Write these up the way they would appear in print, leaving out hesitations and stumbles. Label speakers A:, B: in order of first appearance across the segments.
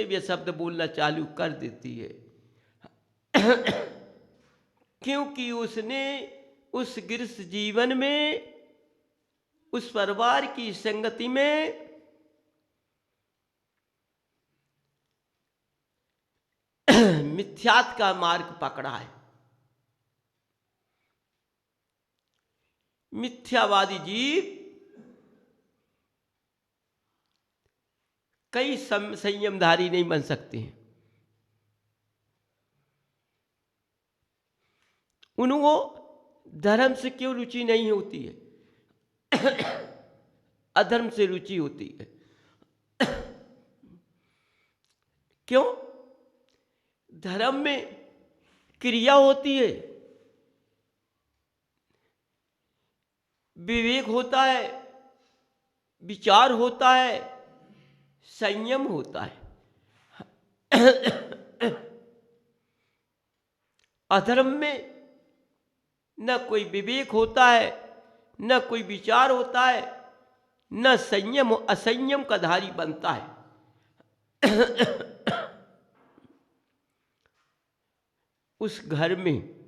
A: से भी शब्द बोलना चालू कर देती है। क्योंकि उसने उस गृहस्थ जीवन में, उस परिवार की संगति में मिथ्यात का मार्ग पकड़ा है। मिथ्यावादी जीव कई संयमधारी नहीं बन सकते हैं। उनको धर्म से क्यों रुचि नहीं होती है? अधर्म से रुचि होती है। क्यों? धर्म में क्रिया होती है, विवेक होता है, विचार होता है, संयम होता है। अधर्म में न कोई विवेक होता है, न कोई विचार होता है, न संयम, असंयम का धारी बनता है। उस घर में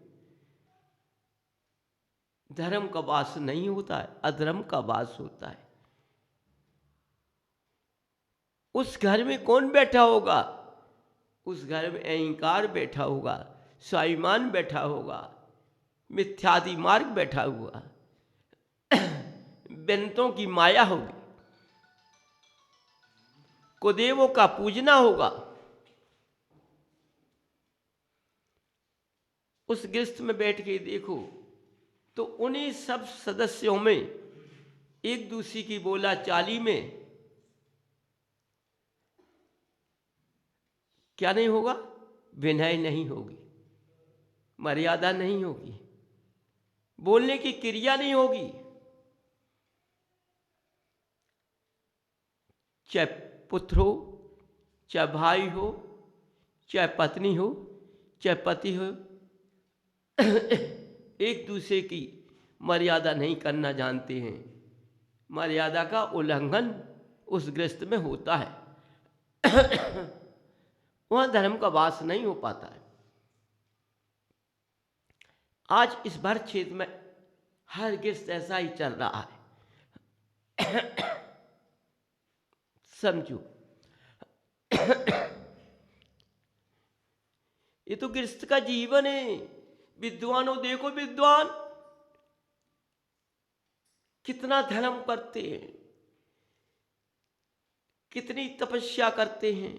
A: धर्म का वास नहीं होता है, अधर्म का वास होता है। उस घर में कौन बैठा होगा? उस घर में अहंकार बैठा होगा, स्वाभिमान बैठा होगा, मिथ्यादि मार्ग बैठा हुआ, बेंतों की माया होगी, कुदेवों का पूजना होगा। उस गृहस्थ में बैठ के देखो तो उन्हीं सब सदस्यों में एक दूसरे की बोला चाली में क्या नहीं होगा? विनय नहीं होगी, मर्यादा नहीं होगी, बोलने की क्रिया नहीं होगी। चाहे पुत्र हो, चाहे भाई हो, चाहे पत्नी हो, चाहे पति हो, एक दूसरे की मर्यादा नहीं करना जानते हैं। मर्यादा का उल्लंघन उस गृहस्थ में होता है। वहां धर्म का वास नहीं हो पाता है। आज इस भर क्षेत्र में हर गृहस्थ ऐसा ही चल रहा है। समझो, ये तो गृहस्थ का जीवन है। विद्वानों देखो, विद्वान कितना धर्म करते हैं, कितनी तपस्या करते हैं।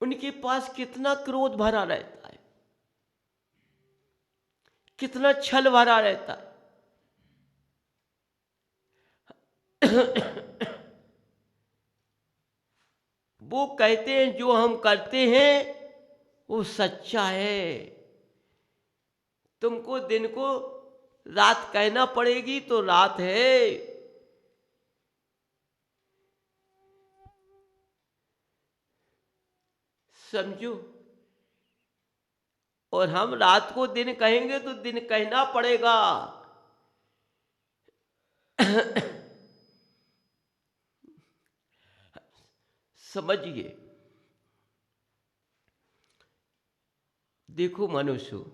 A: उनके पास कितना क्रोध भरा रहता है, कितना छल भरा रहता है। वो कहते हैं जो हम करते हैं वो सच्चा है। तुमको दिन को रात कहना पड़ेगी तो रात है। समझो, और हम रात को दिन कहेंगे तो दिन कहना पड़ेगा। समझिए, देखो मनुष्य,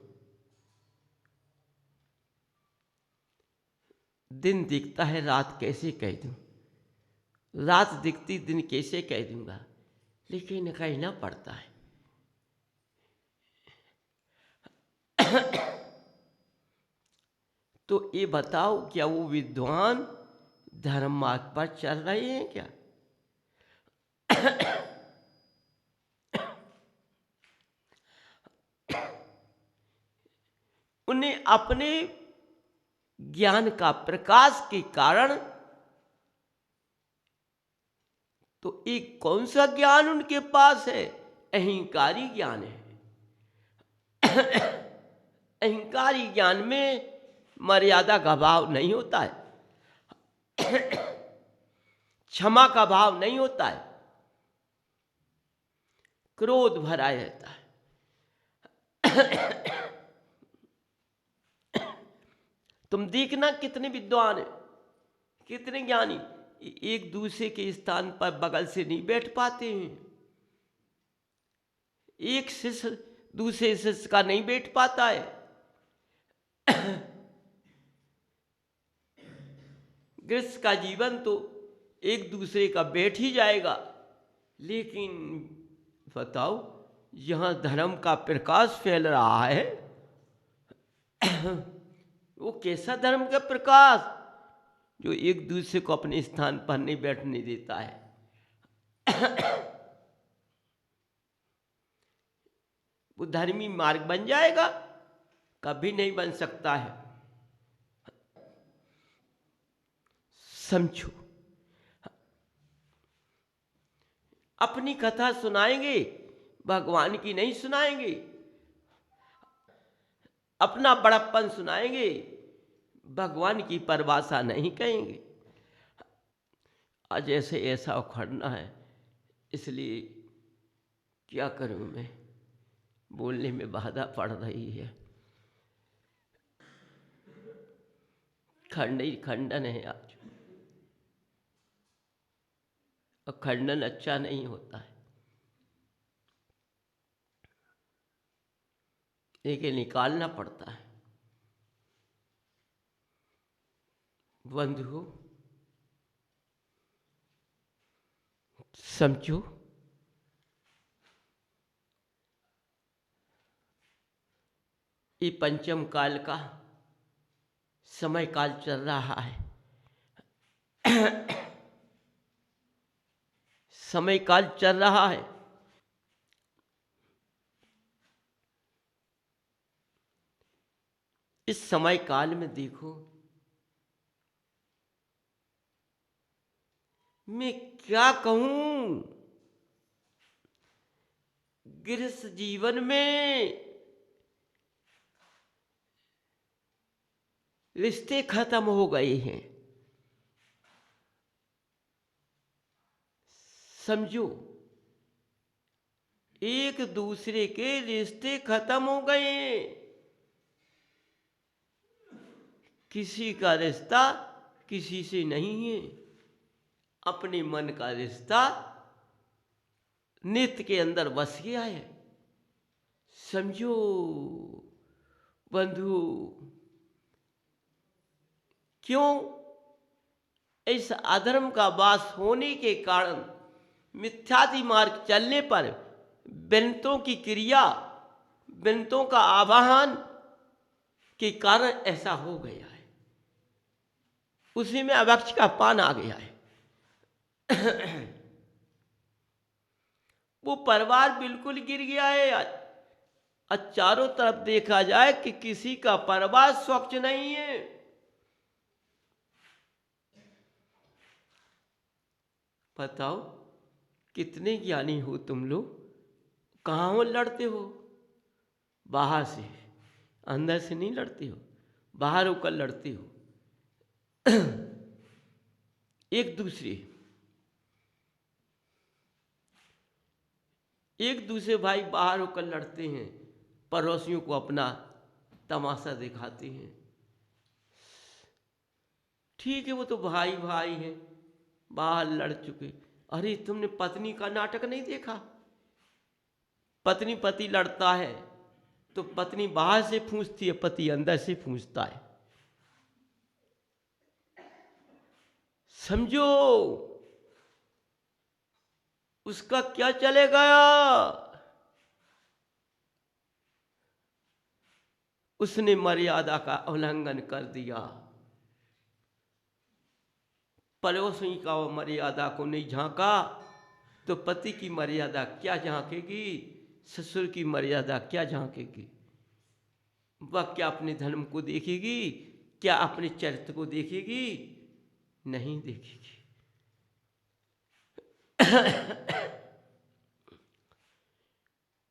A: दिन दिखता है रात कैसे कह दूं, रात दिखती दिन कैसे कह दूंगा, लेकिन कहना पड़ता है। तो ये बताओ, क्या वो विद्वान धर्म मार्ग पर चल रहे हैं क्या? उन्हें अपने ज्ञान का प्रकाश के कारण, तो एक कौन सा ज्ञान उनके पास है? अहंकारी ज्ञान है। अहंकारी ज्ञान में मर्यादा का भाव नहीं होता है, क्षमा का भाव नहीं होता है, क्रोध भरा रहता है। तुम देखना कितने विद्वान हैं, कितने ज्ञानी एक दूसरे के स्थान पर बगल से नहीं बैठ पाते हैं। एक शिष्य दूसरे शिष्य का नहीं बैठ पाता है। गृहस्थ का जीवन तो एक दूसरे का बैठ ही जाएगा, लेकिन बताओ यहाँ धर्म का प्रकाश फैल रहा है। वो कैसा धर्म का प्रकाश जो एक दूसरे को अपने स्थान पर नहीं बैठने देता है। वो धर्मी मार्ग बन जाएगा? कभी नहीं बन सकता है। समझो, अपनी कथा सुनाएंगे, भगवान की नहीं सुनाएंगे। अपना बड़प्पन सुनाएंगे, भगवान की परिभाषा नहीं कहेंगे। आज ऐसे ऐसा उखड़ना है, इसलिए क्या करूं मैं, बोलने में बाधा पड़ रही है। खंड ही खंडन है आज, और खंडन अच्छा नहीं होता है। लेकिन निकालना पड़ता है। बंधुओं, समझो, ये पंचम काल का समय काल चल रहा है। समय काल चल रहा है। इस समय काल में देखो, मैं क्या कहूं, गृहस्थ जीवन में रिश्ते खत्म हो गए हैं। समझो, एक दूसरे के रिश्ते खत्म हो गए हैं। किसी का रिश्ता किसी से नहीं है। अपने मन का रिश्ता नित्य के अंदर बस गया है। समझो बंधु, क्यों? इस अधर्म का वास होने के कारण, मिथ्यादि मार्ग चलने पर विनतों की क्रिया, विनतों का आवाहन के कारण ऐसा हो गया है। उसी में अवक्ष का पान आ गया है। वो परिवार बिल्कुल गिर गया है। आज चारों तरफ देखा जाए कि किसी का परिवार स्वच्छ नहीं है। बताओ, कितने ज्ञानी हो तुम लोग, कहाँ हो लड़ते हो? बाहर से, अंदर से नहीं लड़ते हो, बाहर होकर लड़ते हो। एक दूसरे भाई बाहर होकर लड़ते हैं, पड़ोसियों को अपना तमाशा दिखाते हैं। ठीक है, वो तो भाई भाई हैं, बाहर लड़ चुके। अरे तुमने पत्नी का नाटक नहीं देखा? पत्नी पति लड़ता है तो पत्नी बाहर से पूछती है, पति अंदर से पूछता है। समझो, उसका क्या चलेगा? उसने मर्यादा का उल्लंघन कर दिया। पड़ोसी का वो मर्यादा को नहीं झांका तो पति की मर्यादा क्या झांकेगी? ससुर की मर्यादा क्या झांकेगी? वह क्या अपने धर्म को देखेगी? क्या अपने चरित्र को देखेगी? नहीं देखेगी।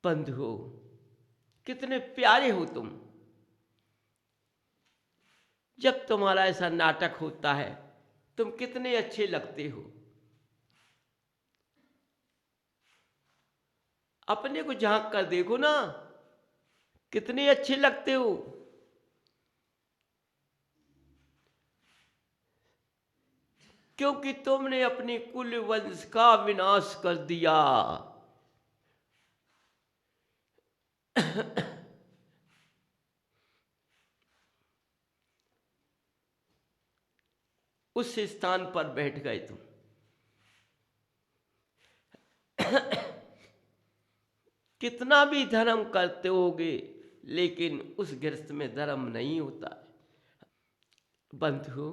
A: बंधुओं, कितने प्यारे हो तुम। जब तुम्हारा ऐसा नाटक होता है, तुम कितने अच्छे लगते हो। अपने को झांक कर देखो ना, कितने अच्छे लगते हो। क्योंकि तुमने अपने कुल वंश का विनाश कर दिया। उस स्थान पर बैठ गए तुम। कितना भी धर्म करते होगे, लेकिन उस गृहस्थ में धर्म नहीं होता है। बंधु,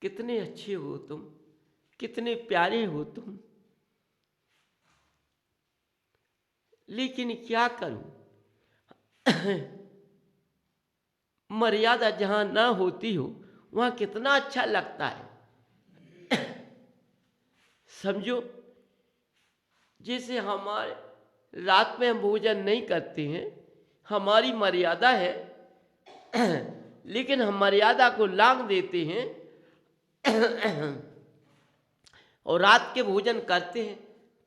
A: कितने अच्छे हो तुम, कितने प्यारे हो तुम, लेकिन क्या करूं, मर्यादा जहां ना होती हो वहां कितना अच्छा लगता है। समझो, जैसे हमारे रात में हम भोजन नहीं करते हैं, हमारी मर्यादा है, लेकिन हम मर्यादा को लांघ देते हैं और रात के भोजन करते हैं,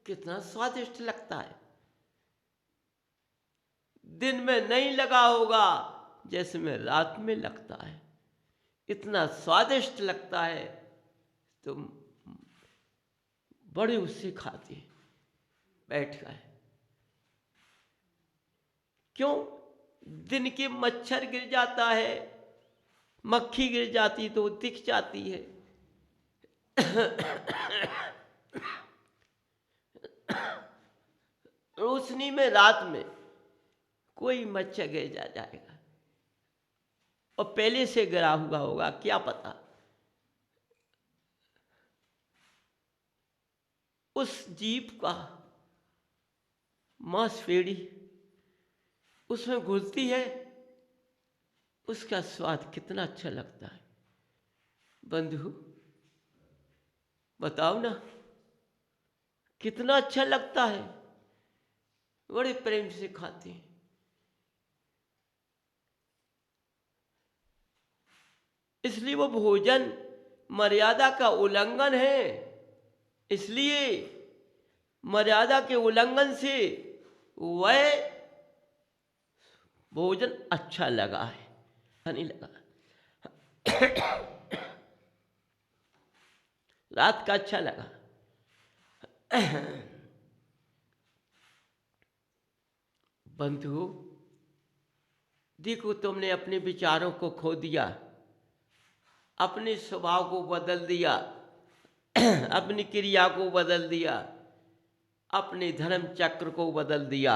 A: कितना स्वादिष्ट लगता है। दिन में नहीं लगा होगा जैसे में रात में लगता है, इतना स्वादिष्ट लगता है। तुम बड़े उससे खाते हैं बैठ गए। क्यों? दिन के मच्छर गिर जाता है, मक्खी गिर जाती तो दिख जाती है। रोशनी में रात में कोई मच्छर गिर जाएगा, और पहले से गिरा हुआ होगा, क्या पता। उस जीभ का मांसपेड़ी उसमें घुलती है, उसका स्वाद कितना अच्छा लगता है। बंधु, बताओ ना, कितना अच्छा लगता है, बड़े प्रेम से खाते हैं। इसलिए वो भोजन मर्यादा का उल्लंघन है, इसलिए मर्यादा के उल्लंघन से वह भोजन अच्छा लगा है, नहीं लगा। रात का अच्छा लगा। बंधु, देखो, तुमने अपने विचारों को खो दिया, अपने स्वभाव को बदल दिया, अपनी क्रिया को बदल दिया, अपने धर्म चक्र को बदल दिया,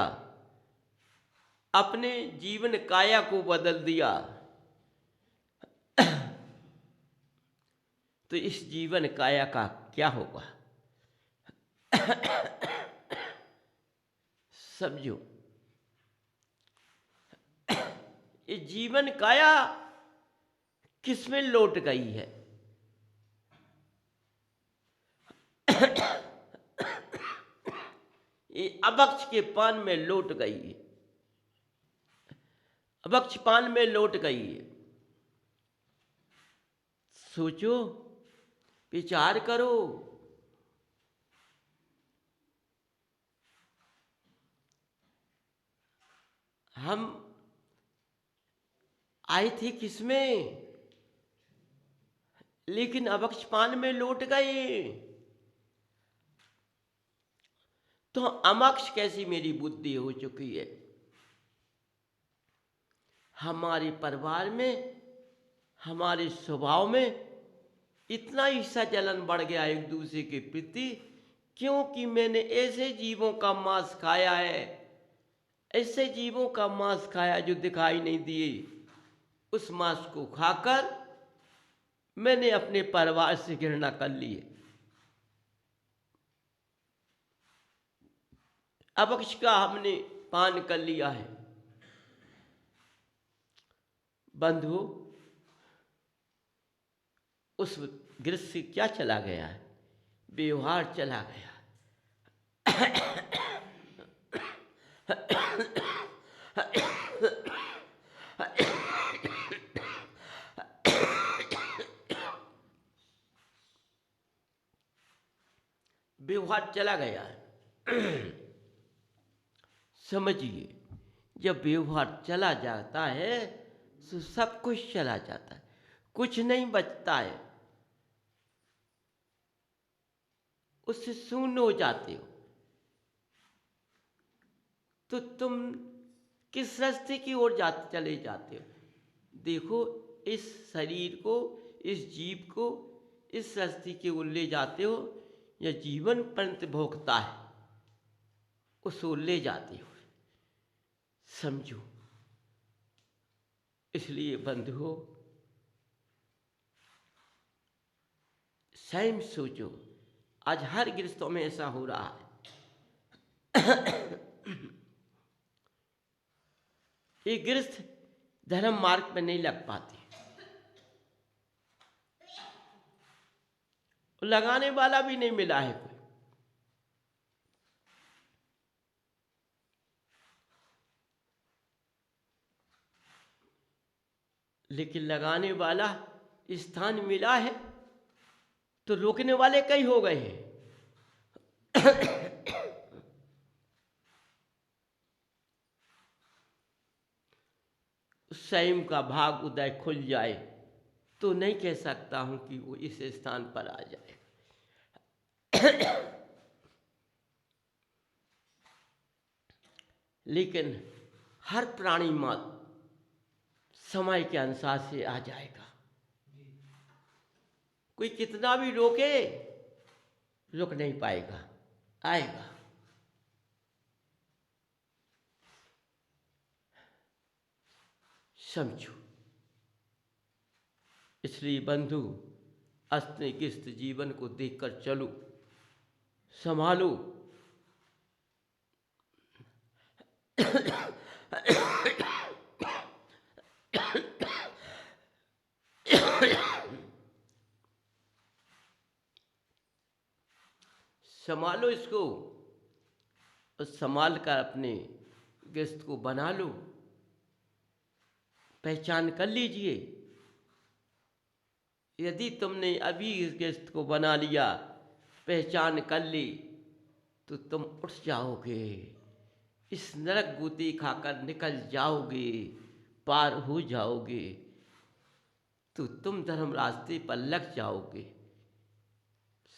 A: अपने जीवन काया को बदल दिया। तो इस जीवन काया का क्या होगा? समझो, ये जीवन काया किसमें लौट गई है? ये अभक्ष के पान में लौट गई है, अभक्ष पान में लौट गई है। सोचो, विचार करो। हम आए थे किसमें, लेकिन अभक्ष पान में लौट गए। तो अमक्ष कैसी मेरी बुद्धि हो चुकी है। हमारे परिवार में, हमारे स्वभाव में इतना ईर्ष्या जलन बढ़ गया एक दूसरे के प्रति, क्योंकि मैंने ऐसे जीवों का मांस खाया है, ऐसे जीवों का मांस खाया जो दिखाई नहीं दिए। उस मांस को खाकर मैंने अपने परिवार से घृणा कर ली है। अभक्ष का हमने पान कर लिया है। बंधु, उस गृह से क्या चला गया है? व्यवहार चला गया। व्यवहार चला गया है। समझिए, जब व्यवहार चला जाता है तो सब कुछ चला जाता है, कुछ नहीं बचता है। उससे शून्य हो जाते हो, तो तुम किस रास्ते की ओर चले जाते हो? देखो, इस शरीर को, इस जीव को इस रास्ते की ओर ले जाते हो, या जीवन पर्यंत भोगता है उस ओर ले जाते हो, समझो। इसलिए बंधुओं, स्वयं सोचो। आज हर गृहस्थों में ऐसा हो रहा है। ये गृहस्थ धर्म मार्ग में नहीं लग पाते, लगाने वाला भी नहीं मिला है कोई। लेकिन लगाने वाला स्थान मिला है तो रोकने वाले कई हो गए हैं। स्वयं का भाग उदय खुल जाए तो नहीं कह सकता हूं कि वो इस स्थान पर आ जाए। लेकिन हर प्राणी मात्र समय के अनुसार से आ जाएगा। कोई कितना भी रोके, रुक नहीं पाएगा, आएगा। समझो। इसलिए बंधु, अस्त्र गृहस्थ जीवन को देखकर चलो, संभालो। संभालो इसको, और संभाल कर अपने गृहस्थ को बना लो। पहचान कर लीजिए। यदि तुमने अभी इस गृहस्थ को बना लिया, पहचान कर ली, तो तुम उठ जाओगे, इस नरक गूती खाकर निकल जाओगे, पार हो जाओगे, तो तुम धर्म रास्ते पर लग जाओगे।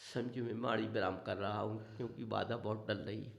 A: समझो, मैं माड़ी विराम कर रहा हूँ क्योंकि बाधा बहुत डल रही है।